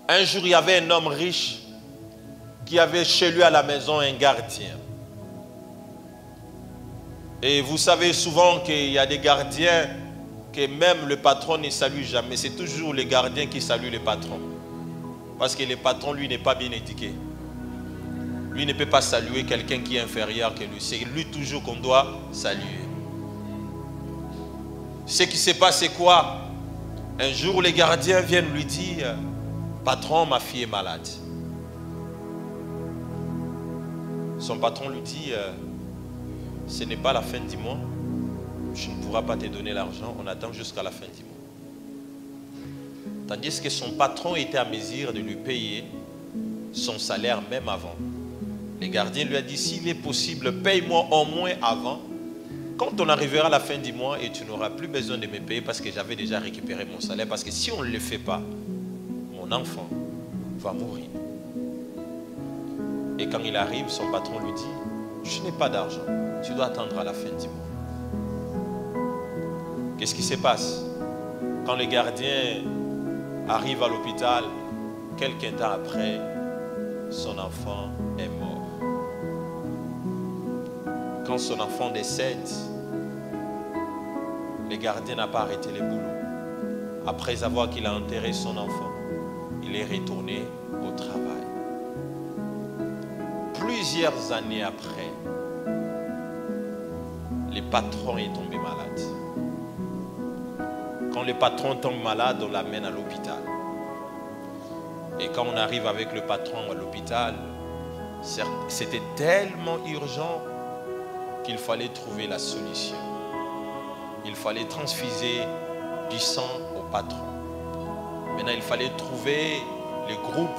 Un jour, il y avait un homme riche qui avait chez lui à la maison un gardien. Et vous savez souvent qu'il y a des gardiens que même le patron ne salue jamais. C'est toujours les gardiens qui saluent le patron. Parce que le patron, lui, n'est pas bien éduqué. Lui ne peut pas saluer quelqu'un qui est inférieur que lui. C'est lui toujours qu'on doit saluer. Ce qui se passe, c'est quoi? Un jour, les gardiens viennent lui dire, patron, ma fille est malade. Son patron lui dit, ce n'est pas la fin du mois, je ne pourrai pas te donner l'argent, on attend jusqu'à la fin du mois. Tandis que son patron était à mesure de lui payer son salaire même avant. Le gardien lui a dit, s'il est possible, paye-moi au moins avant. Quand on arrivera à la fin du mois et tu n'auras plus besoin de me payer parce que j'avais déjà récupéré mon salaire. Parce que si on ne le fait pas, mon enfant va mourir. Et quand il arrive, son patron lui dit, je n'ai pas d'argent, tu dois attendre à la fin du mois. Qu'est-ce qui se passe? Quand le gardien arrive à l'hôpital, quelques temps après, son enfant est mort. Quand son enfant décède, le gardien n'a pas arrêté le boulot. Après avoir qu'il a enterré son enfant, il est retourné au travail. Plusieurs années après, le patron est tombé malade. Quand le patron tombe malade, on l'amène à l'hôpital. Et quand on arrive avec le patron à l'hôpital, c'était tellement urgent qu'il fallait trouver la solution. Il fallait transfuser du sang au patron. Maintenant, il fallait trouver le groupe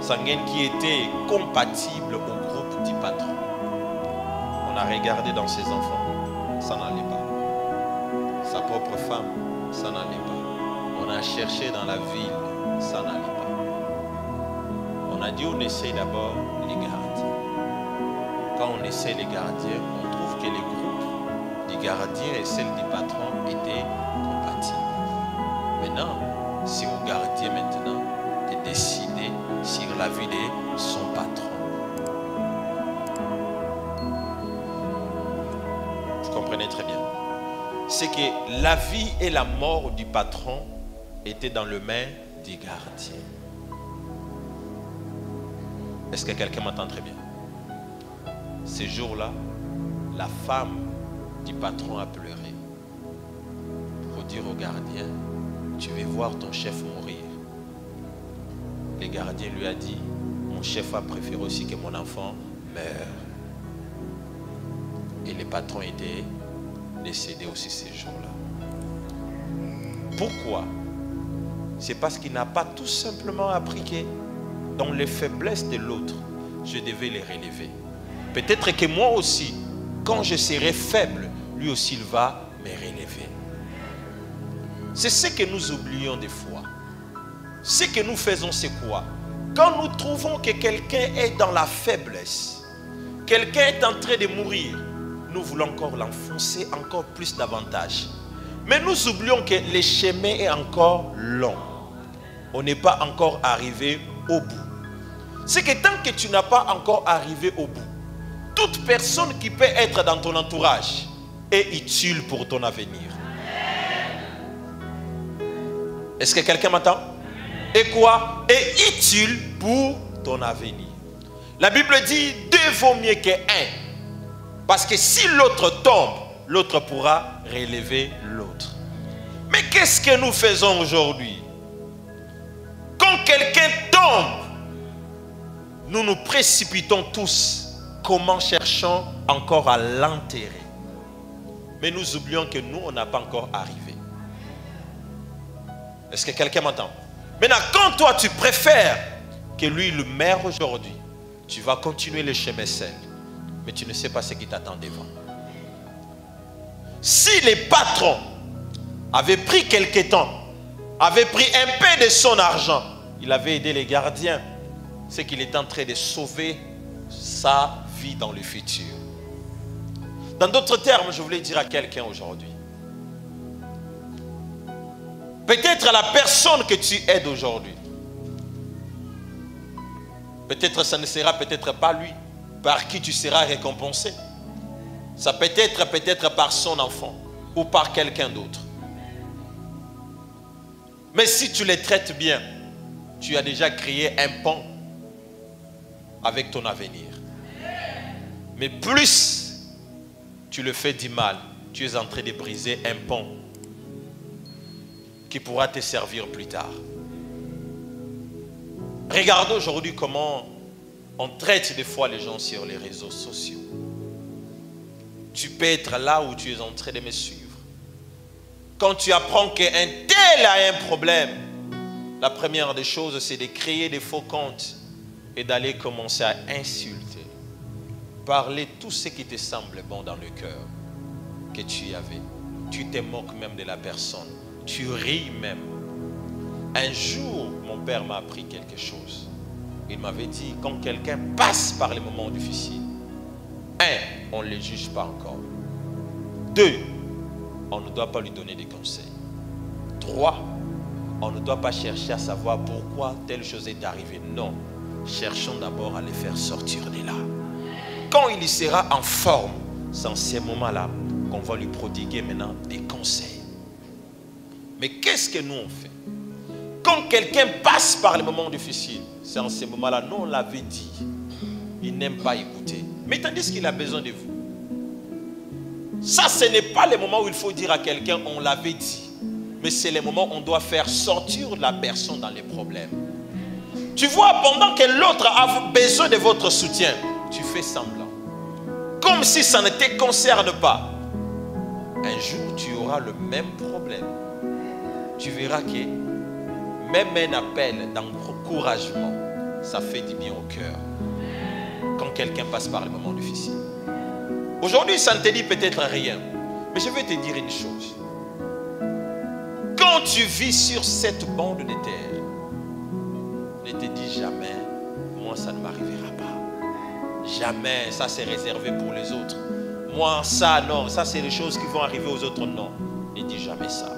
sanguin qui était compatible au groupe du patron. On a regardé dans ses enfants, ça n'allait pas. Sa propre femme, ça n'allait pas. On a cherché dans la ville, ça n'allait pas. On a dit on essaye d'abord les gardiens. Quand on essaie les gardiens, on trouve que les groupes du gardien et celle du patron étaient compatibles. Maintenant, c'est au gardien maintenant de décider sur la vie de son patron. Vous comprenez très bien. C'est que la vie et la mort du patron étaient dans les mains du gardien. Est-ce que quelqu'un m'entend très bien? Ces jours-là, la femme du patron a pleuré pour dire au gardien, tu veux voir ton chef mourir. Le gardien lui a dit, mon chef a préféré aussi que mon enfant meure. Et le patron était décédé aussi ces jours-là. Pourquoi? C'est parce qu'il n'a pas tout simplement appris que dans les faiblesses de l'autre, je devais les relever. Peut-être que moi aussi, quand je serai faible, lui aussi il va me relever. C'est ce que nous oublions des fois. Ce que nous faisons, c'est quoi? Quand nous trouvons que quelqu'un est dans la faiblesse, quelqu'un est en train de mourir, nous voulons encore l'enfoncer encore plus davantage. Mais nous oublions que le chemin est encore long. On n'est pas encore arrivé au bout. C'est que tant que tu n'as pas encore arrivé au bout, toute personne qui peut être dans ton entourage est utile pour ton avenir. Est-ce que quelqu'un m'entend? Et quoi? Est utile pour ton avenir. La Bible dit, deux vaut mieux qu'un. Parce que si l'autre tombe, l'autre pourra relever l'autre. Mais qu'est-ce que nous faisons aujourd'hui? Quand quelqu'un tombe, nous nous précipitons tous. Comment cherchons encore à l'enterrer? Mais nous oublions que nous, on n'a pas encore arrivé. Est-ce que quelqu'un m'entend? Maintenant, quand toi, tu préfères que lui le meure aujourd'hui, tu vas continuer le chemin seul. Mais tu ne sais pas ce qui t'attend devant. Si les patrons avaient pris quelque temps, avaient pris un peu de son argent, il avait aidé les gardiens, c'est qu'il est en train de sauver sa vie dans le futur. Dans d'autres termes, je voulais dire à quelqu'un aujourd'hui, Peut-être la personne que tu aides aujourd'hui. Peut-être ça ne sera peut-être pas lui par qui tu seras récompensé. Ça peut être par son enfant ou par quelqu'un d'autre. Mais si tu les traites bien, tu as déjà créé un pont avec ton avenir. Mais plus tu le fais du mal, tu es en train de briser un pont qui pourra te servir plus tard. Regardez aujourd'hui comment on traite des fois les gens sur les réseaux sociaux. Tu peux être là où tu es en train de me suivre. Quand tu apprends qu'un tel a un problème, la première des choses, c'est de créer des faux comptes et d'aller commencer à insulter. Parler tout ce qui te semble bon dans le cœur que tu avais. Tu te moques même de la personne. Tu ris même. Un jour, mon père m'a appris quelque chose. Il m'avait dit, quand quelqu'un passe par les moments difficiles, 1, on ne le juge pas encore. 2, on ne doit pas lui donner des conseils. 3, on ne doit pas chercher à savoir pourquoi telle chose est arrivée. Non, cherchons d'abord à les faire sortir de là. Quand il sera en forme, c'est en ces moments-là qu'on va lui prodiguer maintenant des conseils. Mais qu'est-ce que nous on fait? Quand quelqu'un passe par les moments difficiles, c'est en ces moments-là, nous on l'avait dit, il n'aime pas écouter. Mais tandis qu'il a besoin de vous. Ça, ce n'est pas le moment où il faut dire à quelqu'un, on l'avait dit. Mais c'est le moment où on doit faire sortir la personne dans les problèmes. Tu vois, pendant que l'autre a besoin de votre soutien, tu fais semblant. Comme si ça ne te concerne pas. Un jour, tu auras le même problème. Tu verras que même un appel d'encouragement, ça fait du bien au cœur. Quand quelqu'un passe par les moments difficiles. Aujourd'hui, ça ne te dit peut-être rien. Mais je vais te dire une chose. Quand tu vis sur cette bande de terre, ne te dis jamais, moi ça ne m'arrivera pas. Jamais, ça c'est réservé pour les autres. Moi ça non, ça c'est les choses qui vont arriver aux autres, non. Ne dis jamais ça.